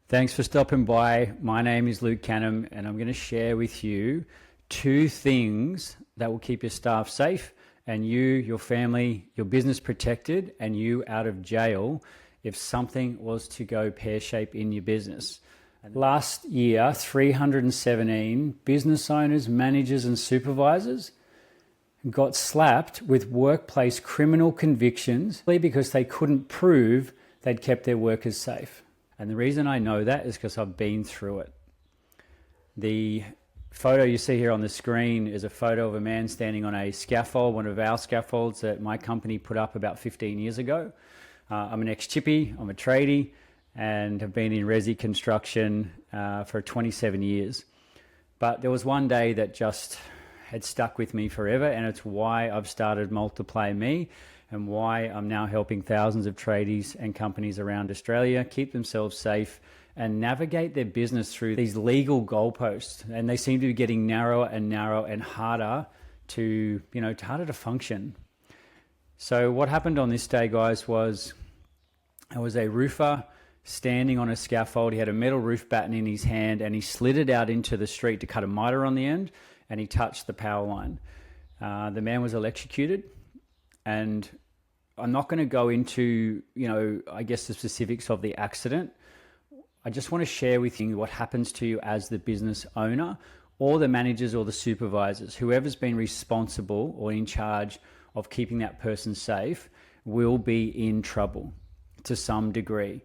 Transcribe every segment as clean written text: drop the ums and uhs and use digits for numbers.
Thanks for stopping by. My name is Luke Canham, and I'm going to share with you 2 things that will keep your staff safe and you, your family, your business protected, and you out of jail if something was to go pear-shaped in your business. Last year, 317 business owners, managers, and supervisors got slapped with workplace criminal convictions because they couldn't prove they'd kept their workers safe. And the reason I know that is because I've been through it. The photo you see here on the screen is a photo of a man standing on a scaffold, one of our scaffolds that my company put up about 15 years ago. I'm an ex-chippy, I'm a tradie, and have been in resi construction for 27 years. But there was one day that just had stuck with me forever, and it's why I've started Multiply Me and why I'm now helping thousands of tradies and companies around Australia keep themselves safe and navigate their business through these legal goalposts. And they seem to be getting narrower and narrower and harder to, harder to function. So what happened on this day, guys, was I was a roofer standing on a scaffold. He had a metal roof batten in his hand and he slid it out into the street to cut a miter on the end, and he touched the power line. The man was electrocuted. And I'm not going to go into, the specifics of the accident. I just want to share with you what happens to you as the business owner or the managers or the supervisors. Whoever's been responsible or in charge of keeping that person safe will be in trouble to some degree.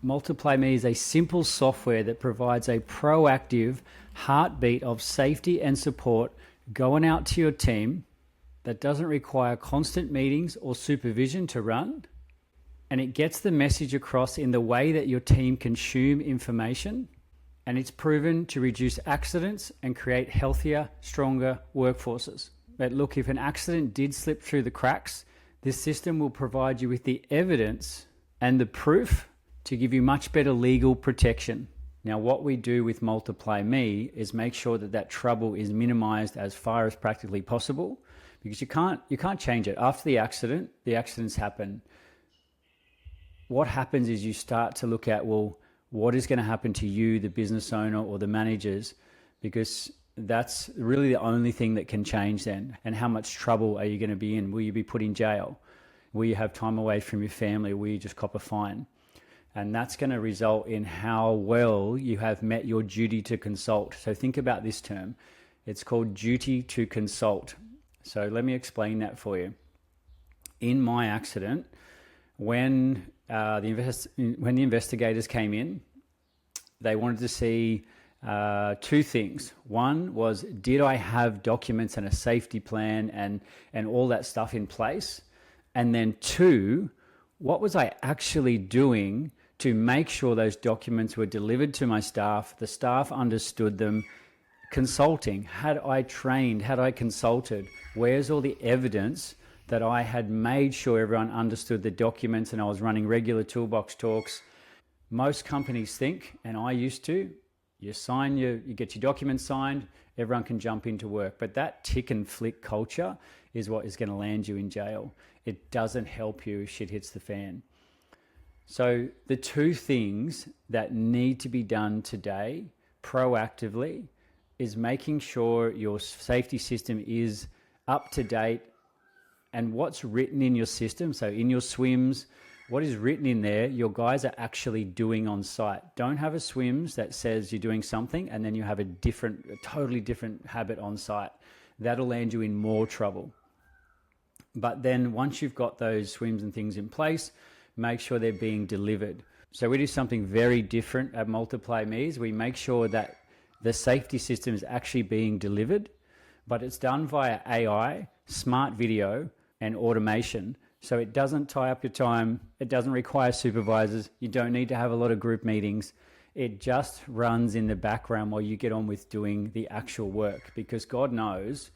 Multiply Me is a simple software that provides a proactive heartbeat of safety and support going out to your team that doesn't require constant meetings or supervision to run, and it gets the message across in the way that your team consume information, and it's proven to reduce accidents and create healthier, stronger workforces. But look, if an accident did slip through the cracks, this system will provide you with the evidence and the proof to give you much better legal protection. Now, what we do with Multiply Me is make sure that that trouble is minimized as far as practically possible, because you can't change it. After the accidents happen. What happens is you start to look at, well, what is going to happen to you, the business owner or the managers, because that's really the only thing that can change then. And how much trouble are you going to be in? Will you be put in jail? Will you have time away from your family? Will you just cop a fine? And that's going to result in how well you have met your duty to consult. So think about this term. It's called duty to consult. So let me explain that for you. In my accident, when the investigators came in, they wanted to see 2 things. One was, did I have documents and a safety plan and all that stuff in place? And then 2, what was I actually doing to make sure those documents were delivered to my staff, the staff understood them? Consulting, had I trained, had I consulted? Where's all the evidence that I had made sure everyone understood the documents and I was running regular toolbox talks? Most companies think, and I used to, you get your documents signed, everyone can jump into work. But that tick and flick culture is what is going to land you in jail. It doesn't help you if shit hits the fan. So the 2 things that need to be done today proactively is making sure your safety system is up to date and what's written in your system. So in your swims, what is written in there, your guys are actually doing on site. Don't have a swims that says you're doing something and then you have a totally different habit on site. That'll land you in more trouble. But then once you've got those swims and things in place, make sure they're being delivered. So we do something very different at Multiply Me. Is we make sure that the safety system is actually being delivered, but it's done via AI, smart video, and automation. So it doesn't tie up your time. It doesn't require supervisors. You don't need to have a lot of group meetings. It just runs in the background while you get on with doing the actual work, because God knows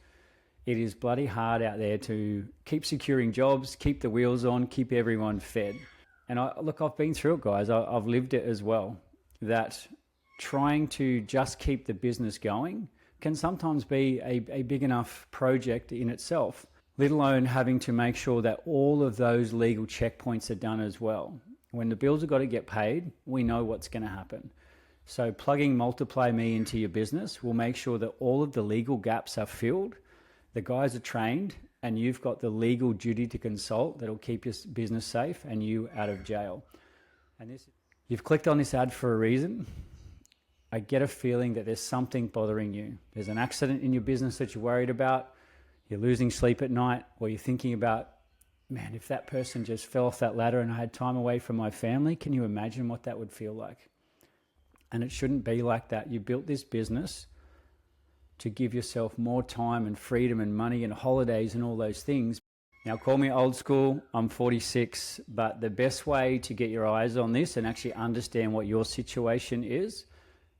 it is bloody hard out there to keep securing jobs, keep the wheels on, keep everyone fed. And I've been through it, guys. I've lived it as well. That trying to just keep the business going can sometimes be a big enough project in itself, let alone having to make sure that all of those legal checkpoints are done as well. When the bills have got to get paid, we know what's going to happen. So plugging Multiply Me into your business will make sure that all of the legal gaps are filled, the guys are trained, and you've got the legal duty to consult that'll keep your business safe and you out of jail. And you've clicked on this ad for a reason. I get a feeling that there's something bothering you. There's an accident in your business that you're worried about, you're losing sleep at night, or you're thinking about, man, if that person just fell off that ladder and I had time away from my family, can you imagine what that would feel like? And it shouldn't be like that. You built this business to give yourself more time and freedom and money and holidays and all those things. Now, call me old school, I'm 46, but the best way to get your eyes on this and actually understand what your situation is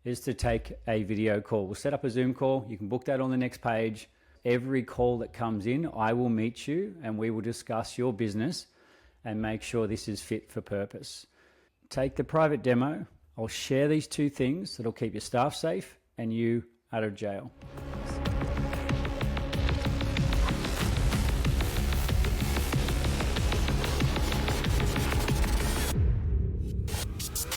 to take a video call. We'll set up a Zoom call. You can book that on the next page. Every call that comes in, I will meet you and we will discuss your business and make sure this is fit for purpose. Take the private demo. I'll share these two things that'll keep your staff safe and you out of jail.